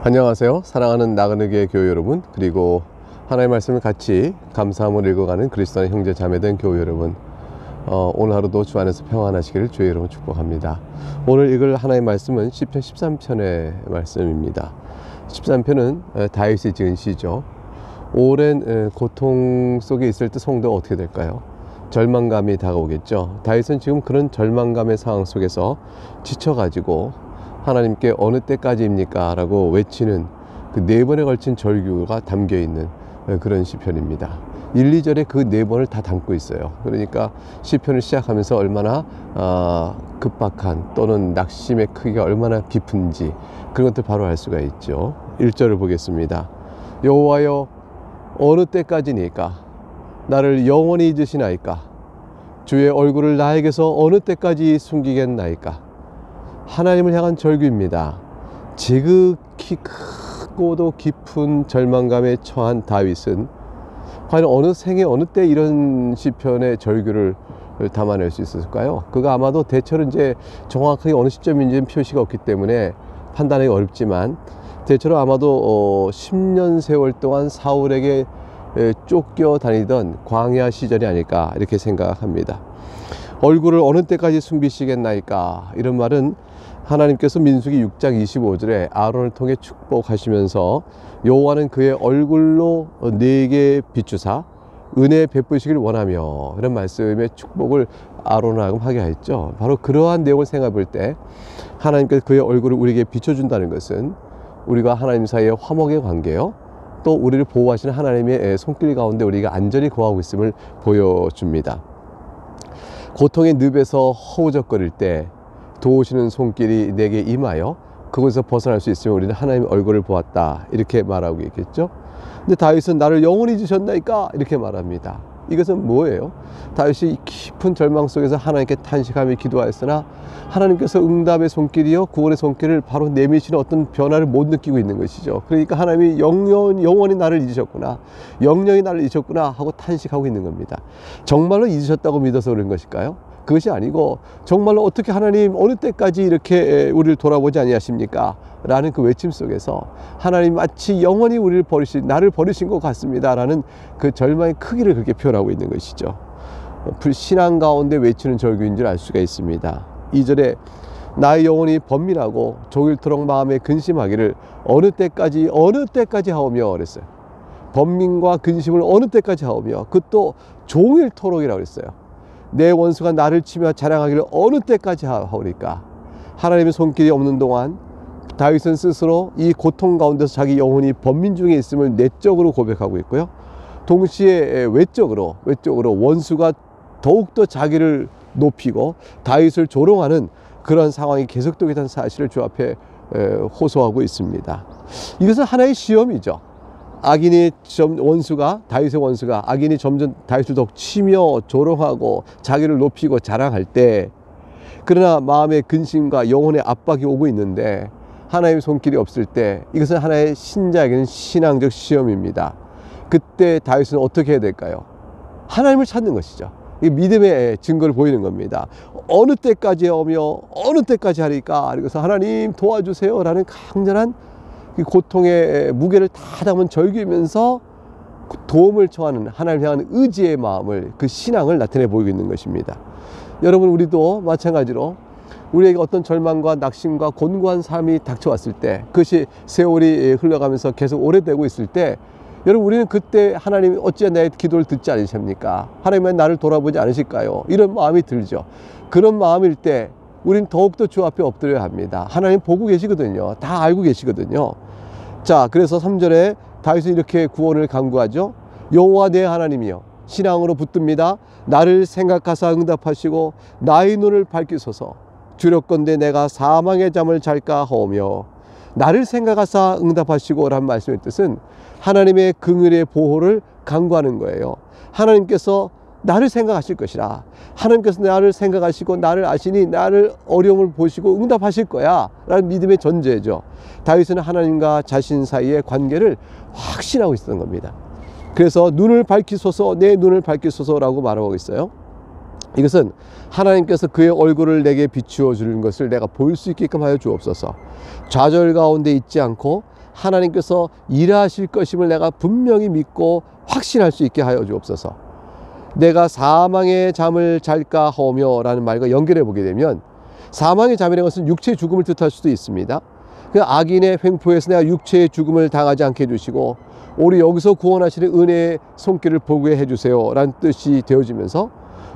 안녕하세요. 사랑하는 나그네교회 교회 여러분, 그리고 하나님의 말씀을 같이 감사함으로 읽어가는 그리스도의 형제 자매된 교회 여러분, 오늘 하루도 주 안에서 평안하시기를 주의 이름으로 축복합니다. 오늘 읽을 하나님의 말씀은 시편 13편의 말씀입니다. 13편은 다윗이 지은 시죠. 오랜 고통 속에 있을 때 성도가 어떻게 될까요? 절망감이 다가오겠죠. 다윗은 지금 그런 절망감의 상황 속에서 지쳐가지고 하나님께 어느 때까지입니까? 라고 외치는 그 4번에 걸친 절규가 담겨있는 그런 시편입니다. 1, 2절에 그 4번을 다 담고 있어요. 그러니까 시편을 시작하면서 얼마나 급박한 또는 낙심의 크기가 얼마나 깊은지 그런 것들 바로 알 수가 있죠. 1절을 보겠습니다. 여호와여, 어느 때까지니까? 나를 영원히 잊으시나이까? 주의 얼굴을 나에게서 어느 때까지 숨기겠나이까? 하나님을 향한 절규입니다. 지극히 크고도 깊은 절망감에 처한 다윗은 과연 어느 생에 어느 때 이런 시편의 절규를 담아낼 수 있었을까요? 그가 아마도 대체로 이제 정확하게 어느 시점인지는 표시가 없기 때문에 판단하기 어렵지만 대체로 아마도 10년 세월 동안 사울에게 쫓겨 다니던 광야 시절이 아닐까 이렇게 생각합니다. 얼굴을 어느 때까지 숨기시겠나이까? 이런 말은 하나님께서 민수기 6장 25절에 아론을 통해 축복하시면서 여호와는 그의 얼굴로 네게 비추사 은혜 베푸시길 원하며 이런 말씀의 축복을 아론하고 하게 했죠. 바로 그러한 내용을 생각해 볼 때 하나님께서 그의 얼굴을 우리에게 비춰준다는 것은 우리가 하나님 사이의 화목의 관계요, 또 우리를 보호하시는 하나님의 손길 가운데 우리가 안전히 거하고 있음을 보여줍니다. 고통의 늪에서 허우적거릴 때 도우시는 손길이 내게 임하여 그곳에서 벗어날 수 있으면 우리는 하나님의 얼굴을 보았다, 이렇게 말하고 있겠죠. 근데 다윗은 나를 영원히 잊으셨나이까? 이렇게 말합니다. 이것은 뭐예요? 다윗이 깊은 절망 속에서 하나님께 탄식하며 기도하였으나 하나님께서 응답의 손길이요 구원의 손길을 바로 내미시는 어떤 변화를 못 느끼고 있는 것이죠. 그러니까 하나님이 영원히 나를 잊으셨구나, 영영이 나를 잊으셨구나 하고 탄식하고 있는 겁니다. 정말로 잊으셨다고 믿어서 그런 것일까요? 그것이 아니고 정말로 어떻게 하나님 어느 때까지 이렇게 우리를 돌아보지 아니하십니까? 라는 그 외침 속에서 하나님 마치 영원히 나를 버리신 것 같습니다 라는 그 절망의 크기를 그렇게 표현하고 있는 것이죠. 신앙 가운데 외치는 절규인 줄 알 수가 있습니다. 2절에 나의 영혼이 번민하고 종일토록 마음에 근심하기를 어느 때까지 하오며 그랬어요. 번민과 근심을 어느 때까지 하오며, 그것도 종일토록이라고 그랬어요. 내 원수가 나를 치며 자랑하기를 어느 때까지 하오리까? 하나님의 손길이 없는 동안 다윗은 스스로 이 고통 가운데서 자기 영혼이 번민 중에 있음을 내적으로 고백하고 있고요, 동시에 외적으로 원수가 더욱더 자기를 높이고 다윗을 조롱하는 그런 상황이 계속되겠다는 사실을 주 앞에 호소하고 있습니다. 이것은 하나의 시험이죠. 다윗의 원수가 악인이 점점 다윗을 더욱 치며 조롱하고 자기를 높이고 자랑할 때, 그러나 마음의 근심과 영혼의 압박이 오고 있는데 하나님의 손길이 없을 때, 이것은 하나의 신자에게는 신앙적 시험입니다. 그때 다윗은 어떻게 해야 될까요? 하나님을 찾는 것이죠. 이 믿음의 증거를 보이는 겁니다. 어느 때까지 오며 어느 때까지 하리까? 그래서 하나님 도와주세요 라는 강렬한 이 고통의 무게를 다 담은 절규이면서 도움을 청하는 하나님을 향한 의지의 마음을, 그 신앙을 나타내 보이고 있는 것입니다. 여러분, 우리도 마찬가지로 우리에게 어떤 절망과 낙심과 곤고한 삶이 닥쳐왔을 때, 그것이 세월이 흘러가면서 계속 오래되고 있을 때, 여러분, 우리는 그때 하나님 어찌 내 기도를 듣지 않으십니까? 하나님은 나를 돌아보지 않으실까요? 이런 마음이 들죠. 그런 마음일 때 우리는 더욱더 주 앞에 엎드려야 합니다. 하나님 보고 계시거든요. 다 알고 계시거든요. 자, 그래서 3절에 다윗은 이렇게 구원을 간구하죠. 여호와 내 하나님이여, 신앙으로 붙듭니다. 나를 생각하사 응답하시고 나의 눈을 밝히소서. 두렵건대 내가 사망의 잠을 잘까 하오며. 나를 생각하사 응답하시고 라는 말씀의 뜻은 하나님의 긍휼의 보호를 간구하는 거예요. 하나님께서 나를 생각하실 것이라, 하나님께서 나를 생각하시고 나를 아시니 나를 어려움을 보시고 응답하실 거야 라는 믿음의 전제죠. 다윗은 하나님과 자신 사이의 관계를 확신하고 있었던 겁니다. 그래서 눈을 밝히소서, 내 눈을 밝히소서 라고 말하고 있어요. 이것은 하나님께서 그의 얼굴을 내게 비추어 주는 것을 내가 볼 수 있게끔 하여 주옵소서. 좌절 가운데 있지 않고 하나님께서 일하실 것임을 내가 분명히 믿고 확신할 수 있게 하여 주옵소서. 내가 사망의 잠을 잘까 하며 라는 말과 연결해 보게 되면, 사망의 잠이라는 것은 육체의 죽음을 뜻할 수도 있습니다. 그 악인의 횡포에서 내가 육체의 죽음을 당하지 않게 해주시고 우리 여기서 구원하시는 은혜의 손길을 보게 해주세요 라는 뜻이 되어지면서,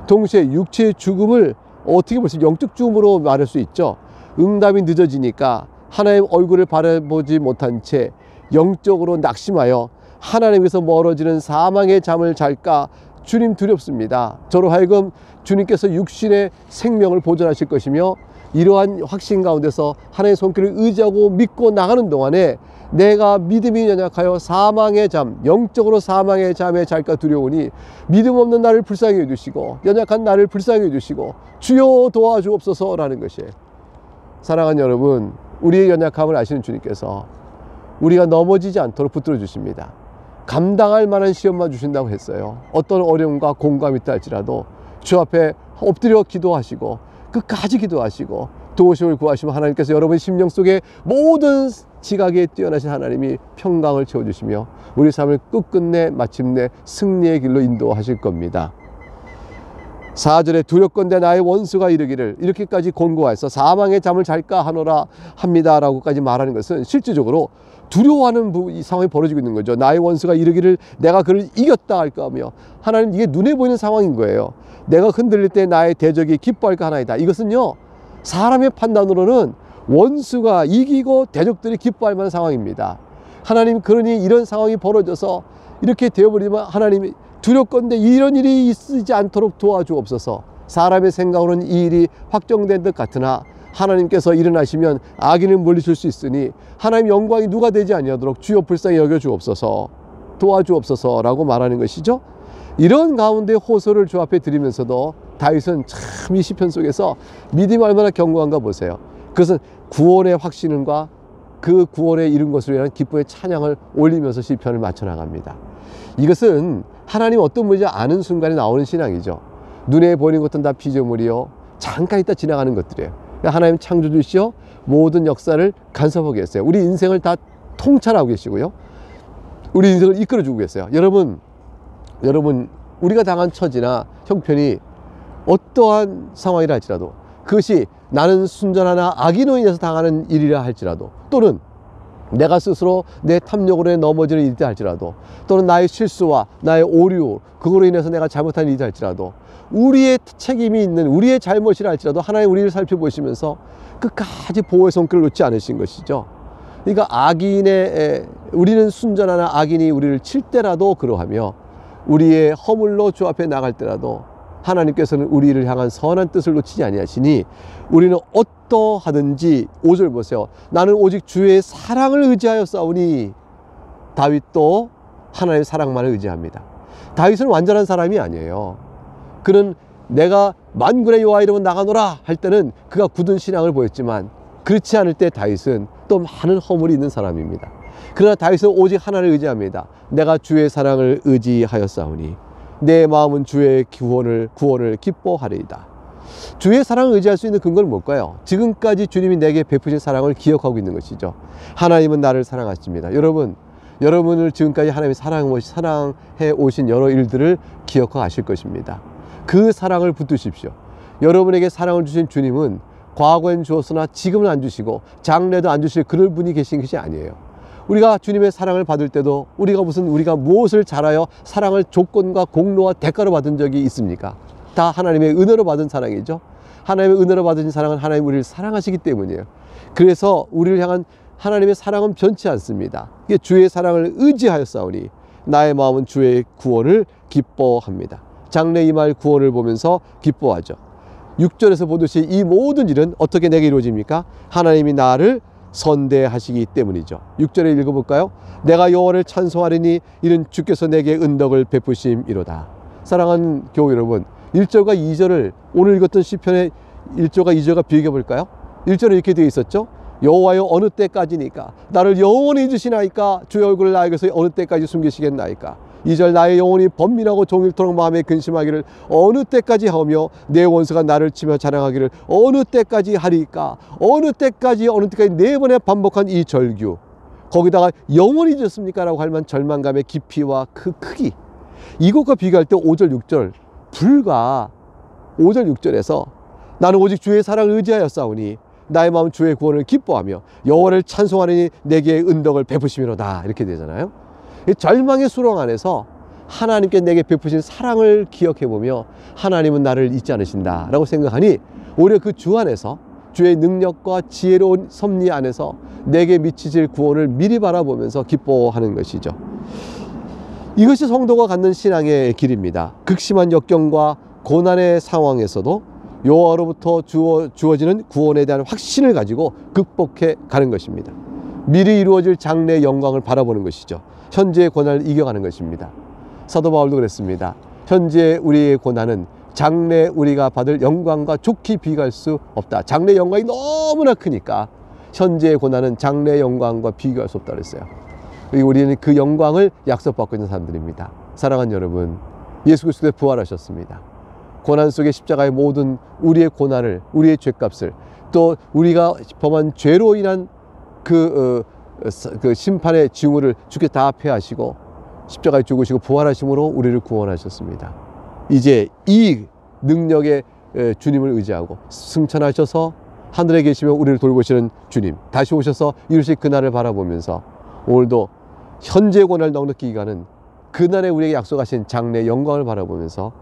동시에 육체의 죽음을 어떻게 볼 수 있어요? 영적 죽음으로 말할 수 있죠. 응답이 늦어지니까 하나님 얼굴을 바라보지 못한 채 영적으로 낙심하여 하나님께서 멀어지는 사망의 잠을 잘까 주님 두렵습니다. 저로 하여금 주님께서 육신의 생명을 보존하실 것이며 이러한 확신 가운데서 하나님의 손길을 의지하고 믿고 나가는 동안에 내가 믿음이 연약하여 사망의 잠, 영적으로 사망의 잠에 잘까 두려우니 믿음 없는 나를 불쌍히 해주시고 연약한 나를 불쌍히 해주시고 주여 도와주옵소서라는 것이에요. 사랑하는 여러분, 우리의 연약함을 아시는 주님께서 우리가 넘어지지 않도록 붙들어 주십니다. 감당할 만한 시험만 주신다고 했어요. 어떤 어려움과 공감이 있다 할지라도 주 앞에 엎드려 기도하시고 끝까지 기도하시고 도우심을 구하시면 하나님께서 여러분의 심령 속에 모든 지각에 뛰어나신 하나님이 평강을 채워주시며 우리 삶을 끝끝내 마침내 승리의 길로 인도하실 겁니다. 4절에 두렵건대 나의 원수가 이르기를, 이렇게까지 권고하여서 사망의 잠을 잘까 하노라 합니다 라고까지 말하는 것은 실질적으로 두려워하는 이 상황이 벌어지고 있는 거죠. 나의 원수가 이르기를 내가 그를 이겼다 할까 하며, 하나님 이게 눈에 보이는 상황인 거예요. 내가 흔들릴 때 나의 대적이 기뻐할까 하나이다. 이것은요, 사람의 판단으로는 원수가 이기고 대적들이 기뻐할 만한 상황입니다. 하나님, 그러니 이런 상황이 벌어져서 이렇게 되어버리면 하나님이 두렵건대 이런 일이 있지 않도록 도와주옵소서. 사람의 생각으로는 이 일이 확정된 듯 같으나 하나님께서 일어나시면 악인을 물리칠 수 있으니 하나님 영광이 누가 되지 아니하도록 주여 불쌍히 여겨주옵소서, 도와주옵소서라고 말하는 것이죠. 이런 가운데 호소를 주 앞에 드리면서도 다윗은 참 이 시편 속에서 믿음이 얼마나 견고한가 보세요. 그것은 구원의 확신과 그 구원에 이른 것으로 인한 기쁨의 찬양을 올리면서 시편을 맞춰 나갑니다. 이것은 하나님 어떤 분인지 아는 순간에 나오는 신앙이죠. 눈에 보이는 것은 다 피조물이요 잠깐 있다 지나가는 것들이에요. 하나님 창조주시여 모든 역사를 간섭하고 계세요. 우리 인생을 다 통찰하고 계시고요, 우리 인생을 이끌어주고 계세요. 여러분 우리가 당한 처지나 형편이 어떠한 상황이라 할지라도, 그것이 나는 순전하나 악인으로 인해서 당하는 일이라 할지라도, 또는 내가 스스로 내 탐욕으로 넘어지는 일이다 할지라도, 또는 나의 실수와 나의 오류, 그거로 인해서 내가 잘못한 일이다 할지라도, 우리의 책임이 있는 우리의 잘못이라 할지라도 하나님 우리를 살펴보시면서 끝까지 보호의 손길을 놓지 않으신 것이죠. 그러니까 우리는 순전하나 악인이 우리를 칠 때라도 그러하며 우리의 허물로 주 앞에 나갈 때라도 하나님께서는 우리를 향한 선한 뜻을 놓치지 아니하시니 우리는 어떠하든지, 5절 보세요. 나는 오직 주의 사랑을 의지하여 싸우니. 다윗도 하나님의 사랑만을 의지합니다. 다윗은 완전한 사람이 아니에요. 그는 내가 만군의 여호와 이름은 나가노라 할 때는 그가 굳은 신앙을 보였지만, 그렇지 않을 때 다윗은 또 많은 허물이 있는 사람입니다. 그러나 다윗은 오직 하나를 의지합니다. 내가 주의 사랑을 의지하여 싸우니 내 마음은 주의 구원을 기뻐하리이다. 주의 사랑을 의지할 수 있는 근거는 뭘까요? 지금까지 주님이 내게 베푸신 사랑을 기억하고 있는 것이죠. 하나님은 나를 사랑하십니다. 여러분을 지금까지 하나님이 사랑해 오신 여러 일들을 기억하실 것입니다. 그 사랑을 붙드십시오. 여러분에게 사랑을 주신 주님은 과거엔 주었으나 지금은 안 주시고 장래도 안 주실 그럴 분이 계신 것이 아니에요. 우리가 주님의 사랑을 받을 때도 우리가 무엇을 잘하여 사랑을 조건과 공로와 대가로 받은 적이 있습니까? 다 하나님의 은혜로 받은 사랑이죠. 하나님의 은혜로 받으신 사랑은 하나님 우리를 사랑하시기 때문이에요. 그래서 우리를 향한 하나님의 사랑은 변치 않습니다. 이게 주의 사랑을 의지하여 싸우니 나의 마음은 주의 구원을 기뻐합니다. 장래 이말 구원을 보면서 기뻐하죠. 6절에서 보듯이 이 모든 일은 어떻게 내게 이루어집니까? 하나님이 나를 선대하시기 때문이죠. 6절에 읽어볼까요? 내가 여호와를 찬송하리니 이는 주께서 내게 은덕을 베푸심이로다. 사랑하는 교우 여러분, 1절과 2절을 오늘 읽었던 시편의 1절과 2절과 비교해볼까요? 1절에 이렇게 되어 있었죠. 여호와여 어느 때까지니까 나를 영원히 잊으시나이까, 주의 얼굴을 나에게서 어느 때까지 숨기시겠나이까. 2절 때까지 영원히 번민하고 종일토록 마음에 근심하기를 어느 때까지 하며 내 원수가 나를 치며 자랑하기를 어느 때까지 하리까. 어느 때까지 4번에 반복한 이 절규, 거기다가 영원히 지었습니까? 라고 할 만한 절망감의 깊이와 그 크기, 이것과 비교할 때 5절 6절 불과 5절 6절에서 나는 오직 주의 사랑을 의지하여 싸우니 나의 마음 주의 구원을 기뻐하며 여호와를 찬송하니 내게 은덕을 베푸시미로다, 이렇게 되잖아요. 이 절망의 수렁 안에서 하나님께 내게 베푸신 사랑을 기억해보며 하나님은 나를 잊지 않으신다 라고 생각하니 오히려 그 주 안에서 주의 능력과 지혜로운 섭리 안에서 내게 미치질 구원을 미리 바라보면서 기뻐하는 것이죠. 이것이 성도가 갖는 신앙의 길입니다. 극심한 역경과 고난의 상황에서도 여호와로부터 주어지는 구원에 대한 확신을 가지고 극복해 가는 것입니다. 미리 이루어질 장래의 영광을 바라보는 것이죠. 현재의 고난을 이겨가는 것입니다. 사도 바울도 그랬습니다. 현재 우리의 고난은 장래 우리가 받을 영광과 좋게 비교할 수 없다. 장래 영광이 너무나 크니까 현재의 고난은 장래 영광과 비교할 수 없다 그랬어요. 우리는 그 영광을 약속받고 있는 사람들입니다. 사랑하는 여러분, 예수 그리스도의 부활하셨습니다. 고난 속에 십자가의 모든 우리의 고난을, 우리의 죄값을, 또 우리가 범한 죄로 인한 그 심판의 징후를 주께 다 패하시고 십자가에 죽으시고 부활하심으로 우리를 구원하셨습니다. 이제 이 능력의 주님을 의지하고 승천하셔서 하늘에 계시며 우리를 돌보시는 주님, 다시 오셔서 이루실 그날을 바라보면서 오늘도 현재 고난을 넉넉히 이겨가는 그날에 우리에게 약속하신 장래의 영광을 바라보면서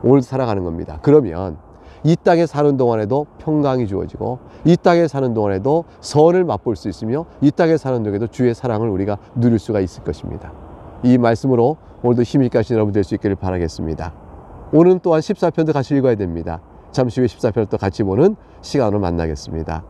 오늘 살아가는 겁니다. 그러면 이 땅에 사는 동안에도 평강이 주어지고 이 땅에 사는 동안에도 선을 맛볼 수 있으며 이 땅에 사는 동안에도 주의 사랑을 우리가 누릴 수가 있을 것입니다. 이 말씀으로 오늘도 힘이 있게 하신 여러분 될 수 있기를 바라겠습니다. 오늘은 또한 14편도 같이 읽어야 됩니다. 잠시 후에 14편을 또 같이 보는 시간으로 만나겠습니다.